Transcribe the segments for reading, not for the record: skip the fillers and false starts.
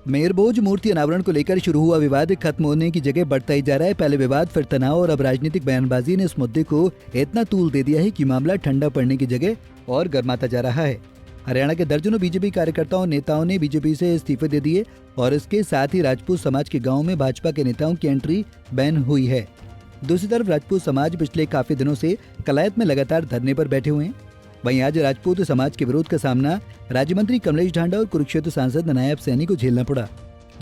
Mayor भोज मूर्ति अनावरण को लेकर शुरू हुआ विवाद खत्म होने की जगह बढ़ता ही जा रहा है। पहले विवाद, फिर तनाव और अब राजनीतिक बयानबाजी ने इस मुद्दे को इतना तूल दे दिया है कि मामला ठंडा पड़ने की जगह और गर्माता जा रहा है। हरियाणा के दर्जनों बीजेपी कार्यकर्ताओं नेताओं ने बीजेपी से इस्तीफे दे दिए और इसके साथ ही राजपूत समाज के गाँव में भाजपा के नेताओं की एंट्री बैन हुई है। दूसरी तरफ राजपूत समाज पिछले काफी दिनों से कलायत में लगातार धरने पर बैठे हुए हैं। वहीं आज राजपूत समाज के विरोध का सामना राज्य मंत्री कमलेश ढांडा और कुरुक्षेत्र सांसद नायब सैनी को झेलना पड़ा,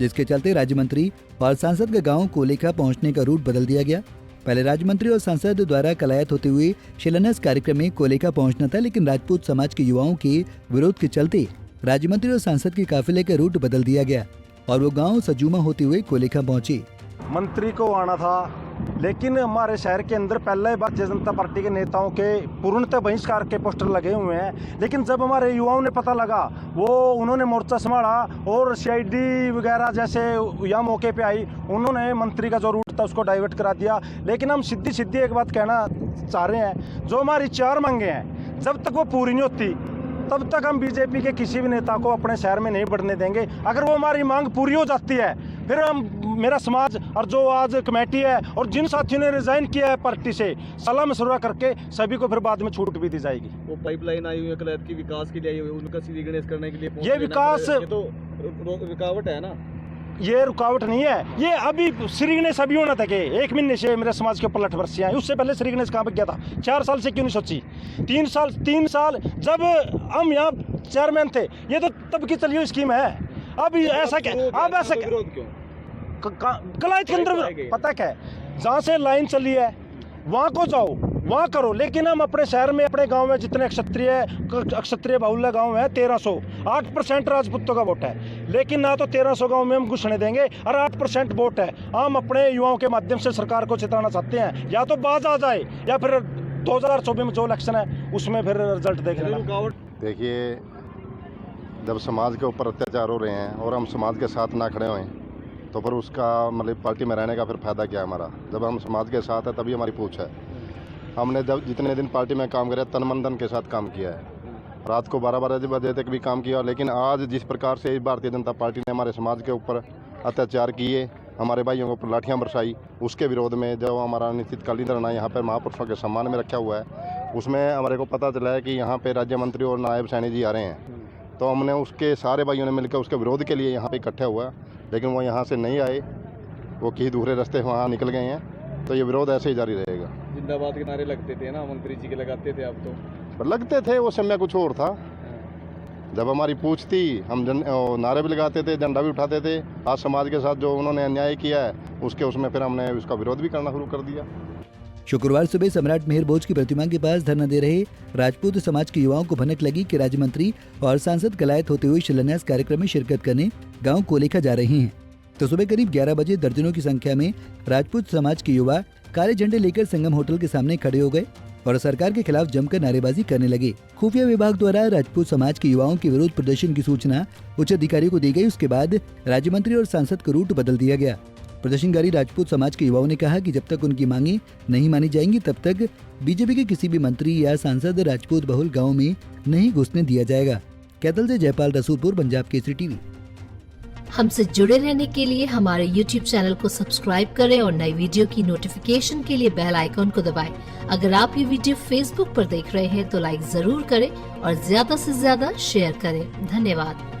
जिसके चलते राज्य मंत्री और सांसद का गांव कोलेखा पहुंचने का रूट बदल दिया गया। पहले राज्य मंत्री और सांसद द्वारा कलायत होते हुए शिलान्यास कार्यक्रम में कोलेखा पहुंचना था, लेकिन राजपूत समाज के युवाओं के विरोध के चलते राज्य मंत्री और सांसद के काफिले का रूट बदल दिया गया और वो गाँव सजूमा होते हुए कोलेखा पहुंचे। मंत्री को आना था, लेकिन हमारे शहर के अंदर पहले भारतीय जनता पार्टी के नेताओं के पूर्णतः बहिष्कार के पोस्टर लगे हुए हैं। लेकिन जब हमारे युवाओं ने पता लगा, वो उन्होंने मोर्चा संभाला और सीआईडी वगैरह जैसे यहाँ मौके पे आई, उन्होंने मंत्री का जो रूट था उसको डाइवर्ट करा दिया। लेकिन हम सीधी एक बात कहना चाह रहे हैं, जो हमारी 4 मांगे हैं जब तक वो पूरी नहीं होती तब तक हम बीजेपी के किसी भी नेता को अपने शहर में नहीं बढ़ने देंगे। अगर वो हमारी मांग पूरी हो जाती है, फिर हम मेरा समाज और जो आज कमेटी है और जिन साथियों ने रिजाइन किया है पार्टी से, सलाह मशवरा करके सभी को फिर बाद में छूट भी दी जाएगी। वो पाइपलाइन आई हुई है कलायत की विकास के लिए आई हुई है, उनका श्री गणेश करने के लिए ये विकास ये तो रुकावट है ना, ये रुकावट नहीं है। ये अभी श्री गणेश अभी होना था कि 1 महीने से मेरे समाज के ऊपर लठ बरसियां, उससे पहले श्री गणेश कहाँ पे गया था? 4 साल से क्यों नहीं सोची? 3 साल जब हम यहाँ चेयरमैन थे, ये तो तब की चली हुई स्कीम है। अब ऐसा क्या, अब ऐसा कलायत के अंदर पता क्या है, जहाँ से लाइन चली है वहाँ को जाओ, वहाँ करो। लेकिन हम अपने शहर में, अपने गांव में जितने क्षत्रिय बाहुल्य गांव है 1300, 8% राजपूतों का वोट है। लेकिन ना तो 1300 गांव में हम घुसने देंगे और 8% वोट है। हम अपने युवाओं के माध्यम से सरकार को चेताना चाहते हैं, या तो बाज आ जाए या फिर 2024 में जो इलेक्शन है उसमें फिर रिजल्ट देख लेना। देखिए, जब समाज के ऊपर अत्याचार हो रहे हैं और हम समाज के साथ ना खड़े हुए तो फिर उसका मतलब पार्टी में रहने का फिर फायदा क्या है हमारा? जब हम समाज के साथ है तभी हमारी पूछ है। हमने जब जितने दिन पार्टी में काम करे तन मन धन के साथ काम किया है, रात को 12-12 बजे तक भी काम किया। लेकिन आज जिस प्रकार से भारतीय जनता पार्टी ने हमारे समाज के ऊपर अत्याचार किए, हमारे भाइयों के ऊपर लाठियाँ बरसाई, उसके विरोध में जो हमारा अनिश्चितकालीन धरना यहाँ पर महापुरुषों के सम्मान में रखा हुआ है, उसमें हमारे को पता चला है कि यहाँ पर राज्य मंत्री और नायब सैनी जी आ रहे हैं। तो हमने उसके सारे भाइयों ने मिलकर उसके विरोध के लिए यहाँ पे इकट्ठे हुआ, लेकिन वो यहाँ से नहीं आए, वो किसी दूसरे रास्ते वहाँ निकल गए हैं। तो ये विरोध ऐसे ही जारी रहेगा। जिंदाबाद के नारे लगते थे ना, मंत्री जी के लगाते थे, आप तो लगते थे, वो समय कुछ और था। जब हमारी पूछ थी हम नारे भी लगाते थे, झंडा भी उठाते थे। आज समाज के साथ जो उन्होंने अन्याय किया है उसमें फिर हमने उसका विरोध भी करना शुरू कर दिया। शुक्रवार सुबह सम्राट मेयर भोज की प्रतिमा के पास धरना दे रहे राजपूत समाज के युवाओं को भनक लगी कि राज्य मंत्री और सांसद कलायत होते हुए शिलान्यास कार्यक्रम में शिरकत करने गांव कोलेखा जा रहे हैं। तो सुबह करीब 11 बजे दर्जनों की संख्या में राजपूत समाज के युवा काले झंडे लेकर संगम होटल के सामने खड़े हो गए और सरकार के खिलाफ जमकर नारेबाजी करने लगे। खुफिया विभाग द्वारा राजपूत समाज के युवाओं के विरोध प्रदर्शन की सूचना उच्च अधिकारियों को दी गई। उसके बाद राज्य मंत्री और सांसद का रूट बदल दिया गया। प्रदर्शनकारी राजपूत समाज के युवाओं ने कहा कि जब तक उनकी मांगे नहीं मानी जाएंगी तब तक बीजेपी के किसी भी मंत्री या सांसद राजपूत बहुल गाँव में नहीं घुसने दिया जाएगा। कैथल से जयपाल रसूलपुर, पंजाब केसरी टीवी। हमसे जुड़े रहने के लिए हमारे YouTube चैनल को सब्सक्राइब करें और नई वीडियो की नोटिफिकेशन के लिए बेल आइकॉन को दबाएं। अगर आप ये वीडियो Facebook पर देख रहे हैं तो लाइक जरूर करें और ज्यादा से ज्यादा शेयर करें। धन्यवाद।